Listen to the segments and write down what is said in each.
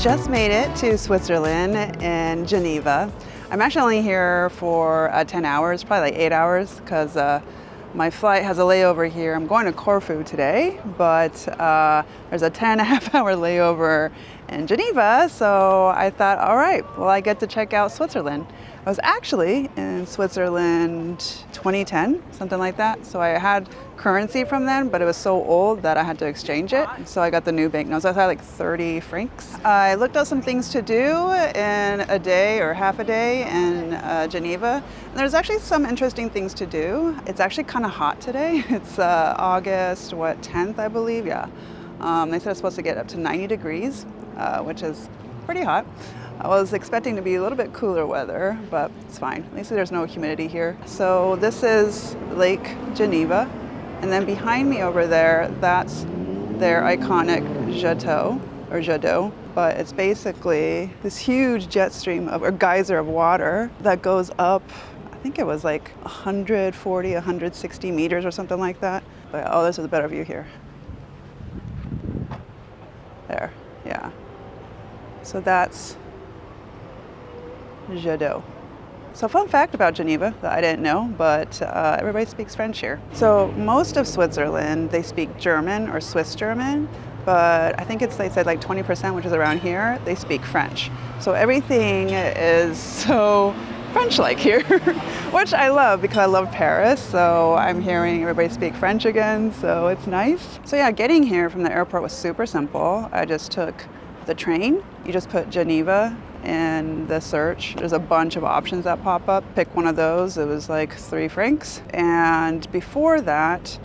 Just made it to Switzerland in Geneva. I'm actually only here for 10 hours, probably like 8 hours, because my flight has a layover here. I'm going to Corfu today, but there's a 10.5-hour layover in Geneva, so I thought, all right, well, I get to check out Switzerland. I was actually in Switzerland 2010, something like that. So I had currency from then, but it was so old that I had to exchange it. So I got the new banknotes. I had like 30 francs. I looked up some things to do in a day or half a day in Geneva. And there's actually some interesting things to do. It's actually kind of hot today. It's August, 10th, I believe, yeah. They said it's supposed to get up to 90 degrees, which is pretty hot. I was expecting to be a little bit cooler weather, but it's fine. At least there's no humidity here. So this is Lake Geneva. And then behind me over there, that's their iconic Jadot. But it's basically this huge jet stream or geyser of water that goes up, I think it was like 140, 160 meters or something like that. But oh, this is a better view here. There, yeah. So that's Jadot. So fun fact about Geneva that I didn't know, but everybody speaks French here. So most of Switzerland, they speak German or Swiss German, but I think they said like 20%, which is around here, they speak French. So everything is so French-like here, which I love because I love Paris. So I'm hearing everybody speak French again, so it's nice. So yeah, getting here from the airport was super simple. I just took the train. You just put Geneva in the search. There's a bunch of options that pop up. Pick one of those. It was like 3 francs. And before that,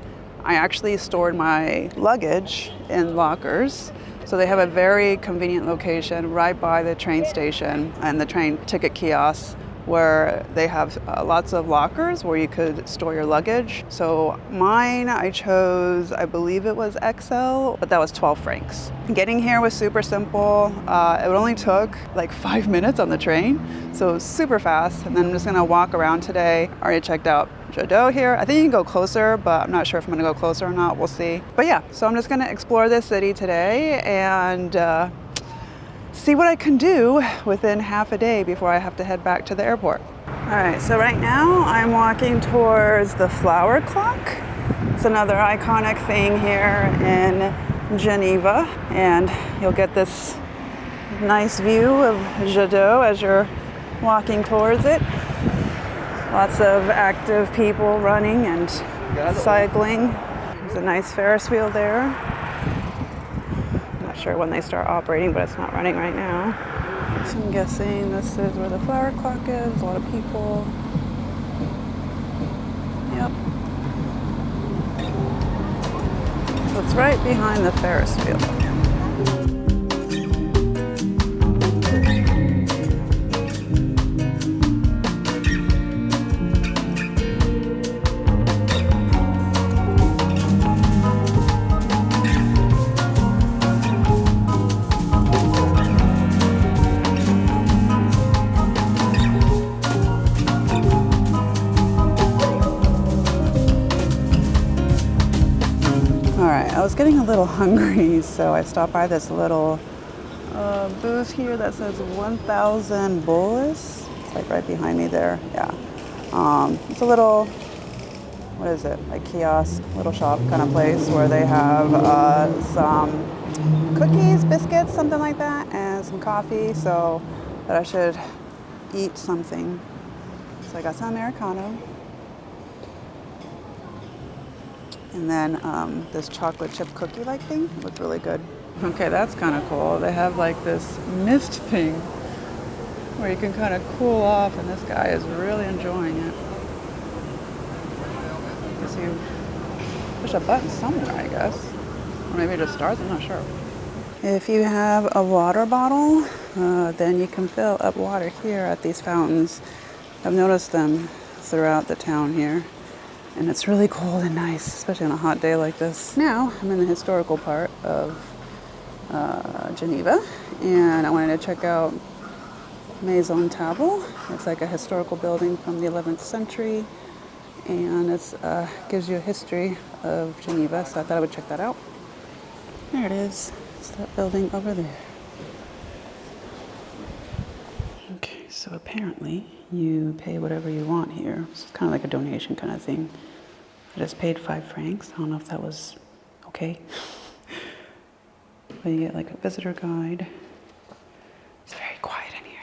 I actually stored my luggage in lockers. So they have a very convenient location right by the train station and the train ticket kiosks, where they have lots of lockers where you could store your luggage. So mine, I chose, I believe it was XL, but that was 12 francs. Getting here was super simple. It only took like 5 minutes on the train, so it was super fast. And then I'm just gonna walk around today. I already checked out Jadot here. I think you can go closer, but I'm not sure if I'm gonna go closer or not, we'll see. But yeah, so I'm just gonna explore this city today and see what I can do within half a day before I have to head back to the airport. All right, so right now I'm walking towards the flower clock. It's another iconic thing here in Geneva, and you'll get this nice view of Jadot as you're walking towards it. Lots of active people running and cycling. There's a nice Ferris wheel there. Not sure when they start operating, but it's not running right now. So I'm guessing this is where the flower clock is. A lot of people. Yep. So it's right behind the Ferris wheel. I was getting a little hungry, so I stopped by this little booth here that says 1,000 bolus. It's like right behind me there. Yeah. It's a little, what is it? Like kiosk, little shop kind of place where they have some cookies, biscuits, something like that, and some coffee. So that I should eat something. So I got some Americano. And then this chocolate chip cookie-like thing looked really good. Okay, that's kind of cool. They have like this mist thing where you can kind of cool off, and this guy is really enjoying it. Because you push a button somewhere, I guess. Or maybe it just starts, I'm not sure. If you have a water bottle, then you can fill up water here at these fountains. I've noticed them throughout the town here. And it's really cold and nice, especially on a hot day like this. Now, I'm in the historical part of Geneva, and I wanted to check out Maison Table. It's like a historical building from the 11th century, and it gives you a history of Geneva, so I thought I would check that out. There it is. It's that building over there. Okay, so apparently you pay whatever you want here. It's kind of like a donation kind of thing. I just paid 5 francs. I don't know if that was okay. But you get like a visitor guide. It's very quiet in here.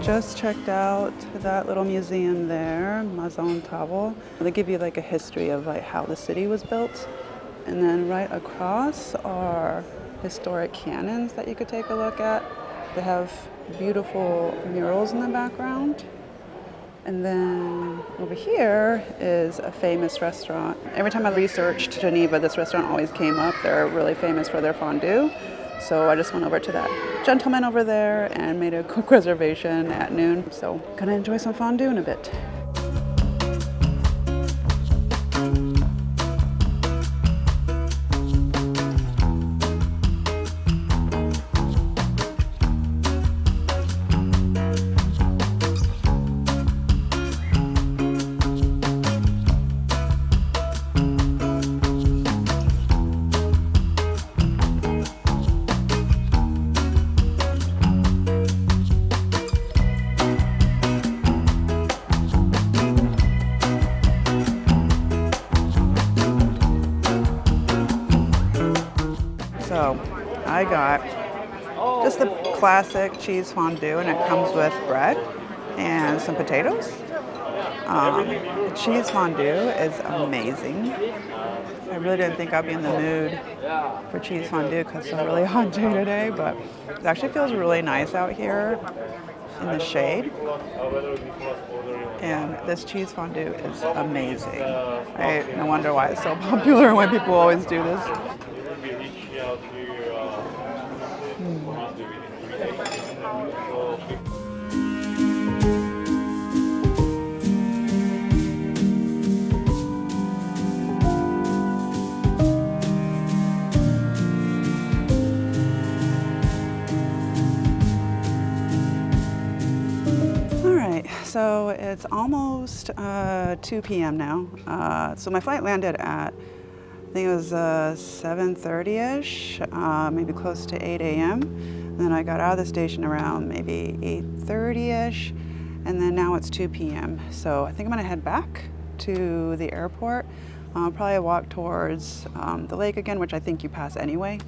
Just checked out that little museum there, Maison Table. They give you like a history of like how the city was built. And then right across are historic cannons that you could take a look at. They have beautiful murals in the background. And then over here is a famous restaurant. Every time I researched Geneva, this restaurant always came up. They're really famous for their fondue. So I just went over to that gentleman over there and made a quick reservation at noon. So gonna enjoy some fondue in a bit. So I got just the classic cheese fondue, and it comes with bread and some potatoes. The cheese fondue is amazing. I really didn't think I'd be in the mood for cheese fondue because it's a really hot day today, but it actually feels really nice out here in the shade. And this cheese fondue is amazing. No wonder why it's so popular and why people always do this. So it's almost 2 p.m. now. So my flight landed at, I think it was 7:30ish, maybe close to 8 a.m. And then I got out of the station around maybe 8:30ish, and then now it's 2 p.m. So I think I'm gonna head back to the airport. Probably walk towards the lake again, which I think you pass anyway,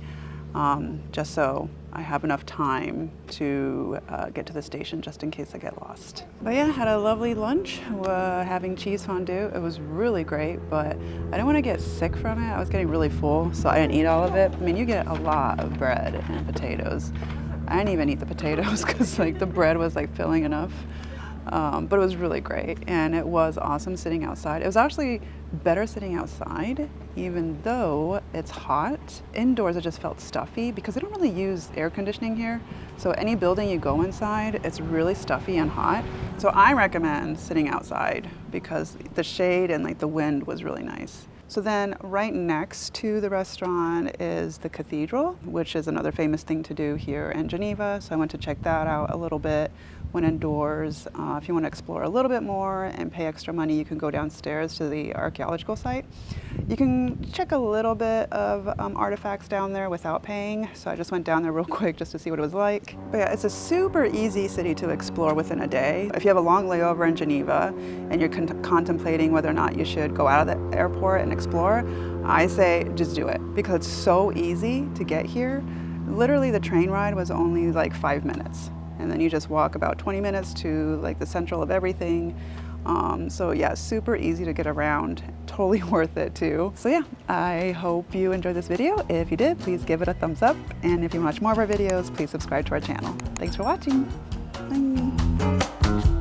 just so I have enough time to get to the station just in case I get lost. But yeah, had a lovely lunch having cheese fondue. It was really great, but I didn't want to get sick from it. I was getting really full, so I didn't eat all of it. I mean, you get a lot of bread and potatoes. I didn't even eat the potatoes because like the bread was like filling enough. But it was really great, and it was awesome sitting outside. It was actually better sitting outside, even though it's hot. Indoors, it just felt stuffy because they don't really use air conditioning here. So any building you go inside, it's really stuffy and hot. So I recommend sitting outside because the shade and like the wind was really nice. So then right next to the restaurant is the cathedral, which is another famous thing to do here in Geneva. So I went to check that out a little bit, went indoors. If you want to explore a little bit more and pay extra money, you can go downstairs to the archaeological site. You can check a little bit of artifacts down there without paying. So I just went down there real quick just to see what it was like. But yeah, it's a super easy city to explore within a day. If you have a long layover in Geneva and you're contemplating whether or not you should go out of the airport and explore, I say just do it because it's so easy to get here. Literally the train ride was only like 5 minutes. And then you just walk about 20 minutes to like the central of everything. So yeah, super easy to get around, totally worth it too. So yeah, I hope you enjoyed this video. If you did, please give it a thumbs up. And if you watch more of our videos, please subscribe to our channel. Thanks for watching. Bye.